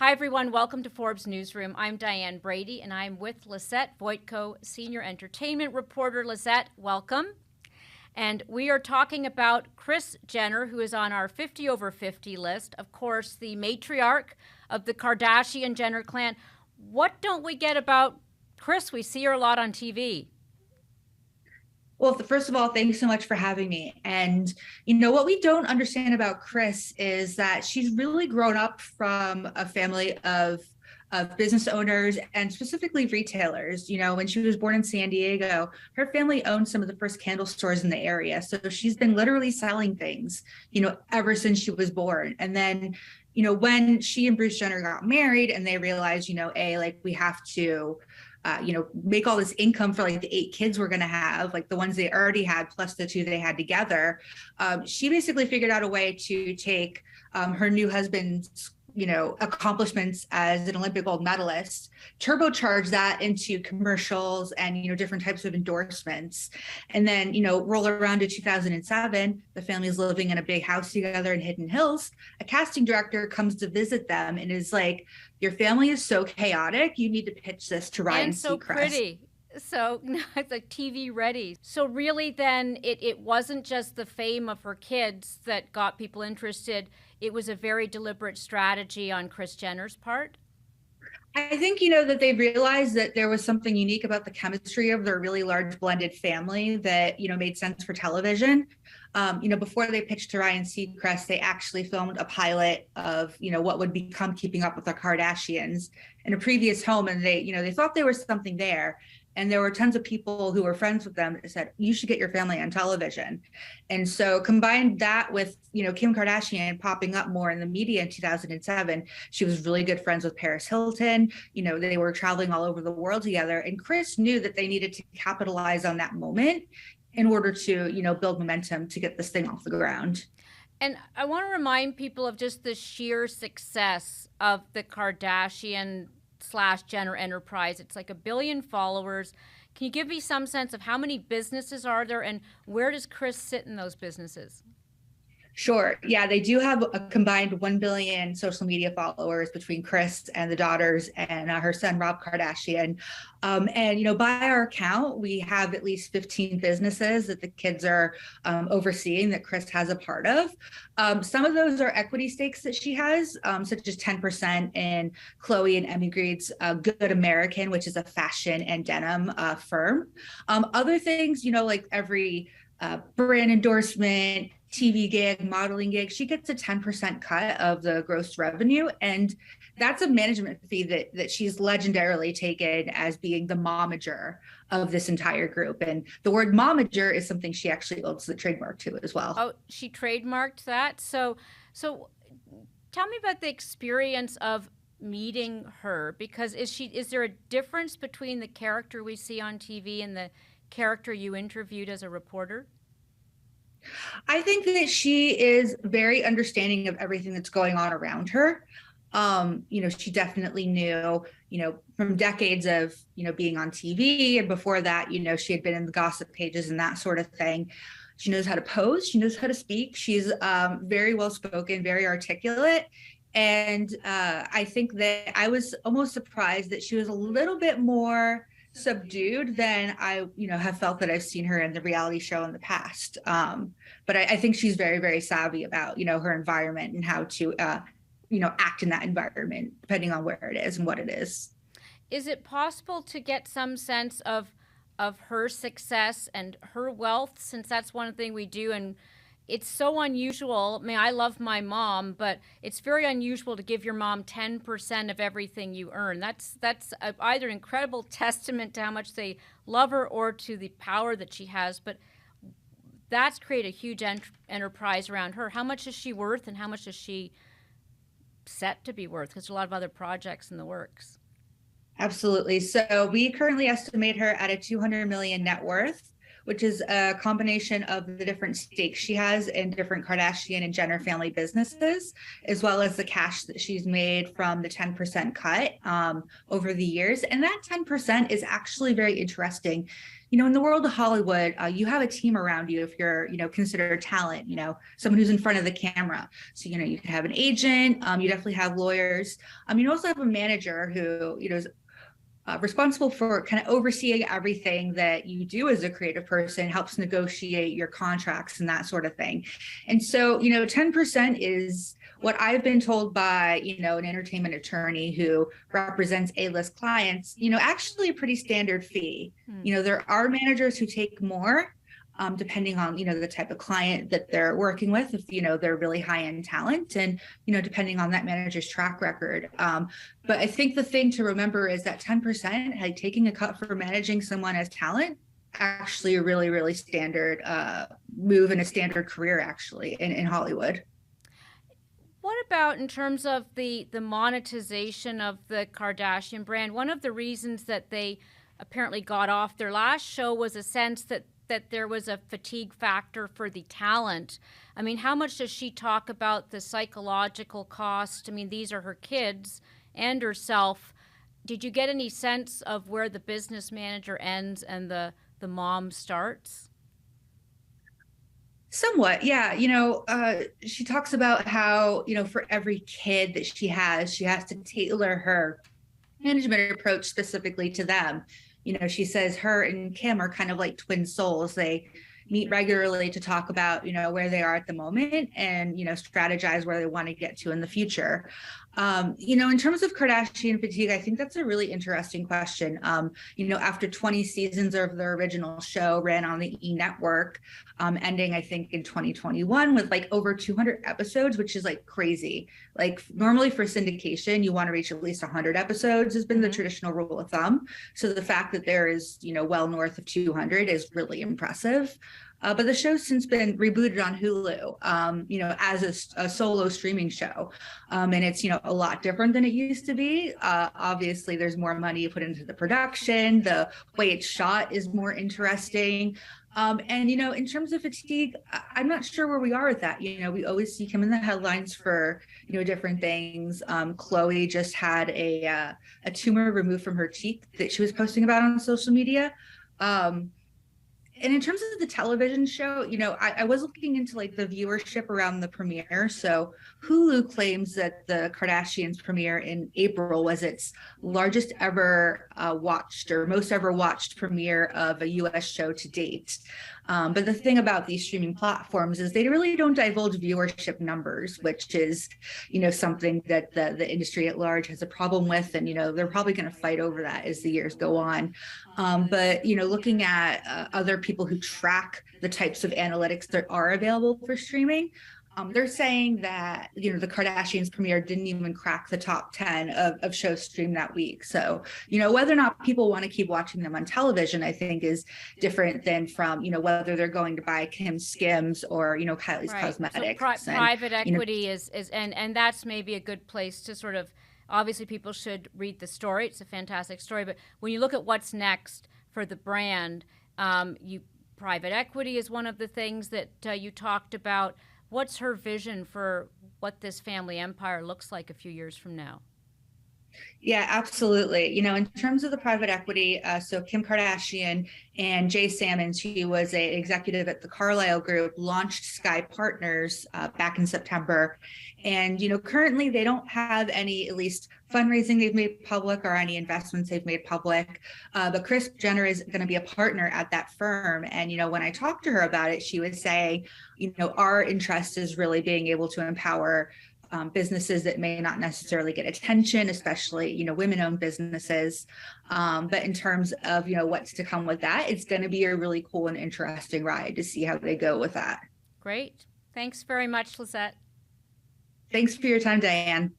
Hi, everyone. Welcome to Forbes Newsroom. I'm Diane Brady, and I'm with Lisette Voytko, Senior Entertainment Reporter. Lisette, welcome. And we are talking about Kris Jenner, who is on our 50 over 50 list. Of course, the matriarch of the Kardashian Jenner clan. What don't we get about Kris? We see her a lot on TV. Well, first of all, thanks so much for having me. And what we don't understand about Kris is that she's really grown up from a family of business owners and specifically retailers. When she was born in San Diego, her family owned some of the first candle stores in the area. So she's been literally selling things, ever since she was born. And then, when she and Bruce Jenner got married and they realized, we have to make all this income for like the 8 kids we're going to have, like the ones they already had, plus the 2 they had together. She basically figured out a way to take her new husband's accomplishments as an Olympic gold medalist, turbocharge that into commercials and different types of endorsements. And then roll around to 2007, the family's living in a big house together in Hidden Hills. A casting director comes to visit them and is like, your family is so chaotic, you need to pitch this to Ryan And so Seacrest. pretty. So it's like TV ready. So really then it wasn't just the fame of her kids that got people interested. It was a very deliberate strategy on Kris Jenner's part. I think, that they realized that there was something unique about the chemistry of their really large blended family that, made sense for television. Before they pitched to Ryan Seacrest, they actually filmed a pilot of, what would become Keeping Up with the Kardashians in a previous home. And they thought there was something there. And there were tons of people who were friends with them that said, you should get your family on television. And so combined that with, Kim Kardashian popping up more in the media in 2007, she was really good friends with Paris Hilton. They were traveling all over the world together. And Kris knew that they needed to capitalize on that moment in order to, build momentum to get this thing off the ground. And I want to remind people of just the sheer success of the Kardashian / Jenner enterprise. It's like 1 billion followers. Can you give me some sense of how many businesses are there and where does Kris sit in those businesses? Sure. Yeah, they do have a combined 1 billion social media followers between Kris and the daughters and her son, Rob Kardashian. And by our count, we have at least 15 businesses that the kids are overseeing that Kris has a part of. Some of those are equity stakes that she has, such as 10% in Chloe and Emmy Greed's Good American, which is a fashion and denim firm. Other things, like every brand endorsement, TV gig, modeling gig, she gets a 10% cut of the gross revenue. And that's a management fee that she's legendarily taken as being the momager of this entire group. And the word momager is something she actually owns the trademark to as well. Oh, she trademarked that. So tell me about the experience of meeting her, because is there a difference between the character we see on TV and the character you interviewed as a reporter? I think that she is very understanding of everything that's going on around her. She definitely knew, from decades of, being on TV. And before that, she had been in the gossip pages and that sort of thing. She knows how to pose. She knows how to speak. She's very well spoken, very articulate. And I think that I was almost surprised that she was a little bit more subdued than I, have felt that I've seen her in the reality show in the past. But I think she's very, very savvy about, her environment and how to, act in that environment, depending on where it is and what it is. Is it possible to get some sense of her success and her wealth, since that's one thing we do? And it's so unusual. I mean, I love my mom, but it's very unusual to give your mom 10% of everything you earn. That's either an incredible testament to how much they love her or to the power that she has. But that's created a huge enterprise around her. How much is she worth, and how much is she set to be worth? Because there's a lot of other projects in the works. Absolutely. So we currently estimate her at a 200 million net worth, which is a combination of the different stakes she has in different Kardashian and Jenner family businesses, as well as the cash that she's made from the 10% cut over the years. And that 10% is actually very interesting. In the world of Hollywood, you have a team around you if you're, considered talent, someone who's in front of the camera. So, you can have an agent, you definitely have lawyers. You also have a manager who, is responsible for kind of overseeing everything that you do as a creative person, helps negotiate your contracts and that sort of thing. And so, 10% is what I've been told by, an entertainment attorney who represents A-list clients, actually a pretty standard fee. There are managers who take more, depending on, the type of client that they're working with, if, they're really high-end talent and, depending on that manager's track record. But I think the thing to remember is that 10%, like taking a cut for managing someone as talent, actually a really, really standard move in a standard career, actually, in Hollywood. What about in terms of the monetization of the Kardashian brand? One of the reasons that they apparently got off their last show was a sense that there was a fatigue factor for the talent. I mean, how much does she talk about the psychological cost? I mean, these are her kids and herself. Did you get any sense of where the business manager ends and the mom starts? Somewhat, yeah. She talks about how, for every kid that she has to tailor her management approach specifically to them. She says her and Kim are kind of like twin souls. They meet regularly to talk about, where they are at the moment and, strategize where they want to get to in the future. In terms of Kardashian fatigue, I think that's a really interesting question. After 20 seasons of their original show ran on the E! Network, ending, I think, in 2021 with like over 200 episodes, which is like crazy. Like normally for syndication, you want to reach at least 100 episodes has been the traditional rule of thumb. So the fact that there is, well north of 200 is really impressive. But the show's since been rebooted on Hulu, as a solo streaming show. And it's, a lot different than it used to be. Obviously, there's more money put into the production. The way it's shot is more interesting. And, in terms of fatigue, I'm not sure where we are with that. We always see Kim in the headlines for, different things. Khloe just had a tumor removed from her cheek that she was posting about on social media. And in terms of the television show, I was looking into like the viewership around the premiere. So Hulu claims that the Kardashians premiere in April was its largest ever watched or most ever watched premiere of a US show to date. But the thing about these streaming platforms is they really don't divulge viewership numbers, which is, something that the industry at large has a problem with. And, they're probably going to fight over that as the years go on. But, looking at other people who track the types of analytics that are available for streaming, they're saying that, the Kardashians premiere didn't even crack the top 10 of shows streamed that week. So, whether or not people want to keep watching them on television, I think is different than from, whether they're going to buy Kim's Skims or, Kylie's Cosmetics. So private equity is and that's maybe a good place to sort of, obviously people should read the story. It's a fantastic story. But when you look at what's next for the brand, private equity is one of the things that you talked about. What's her vision for what this family empire looks like a few years from now? Yeah, absolutely. In terms of the private equity, so Kim Kardashian and Jay Sammons, he was an executive at the Carlyle Group, launched Sky Partners back in September. And, currently they don't have any, at least fundraising they've made public or any investments they've made public. But Kris Jenner is going to be a partner at that firm. And, when I talked to her about it, she was saying, our interest is really being able to empower businesses that may not necessarily get attention, especially, women-owned businesses. But in terms of, what's to come with that, it's going to be a really cool and interesting ride to see how they go with that. Great. Thanks very much, Lisette. Thanks for your time, Diane.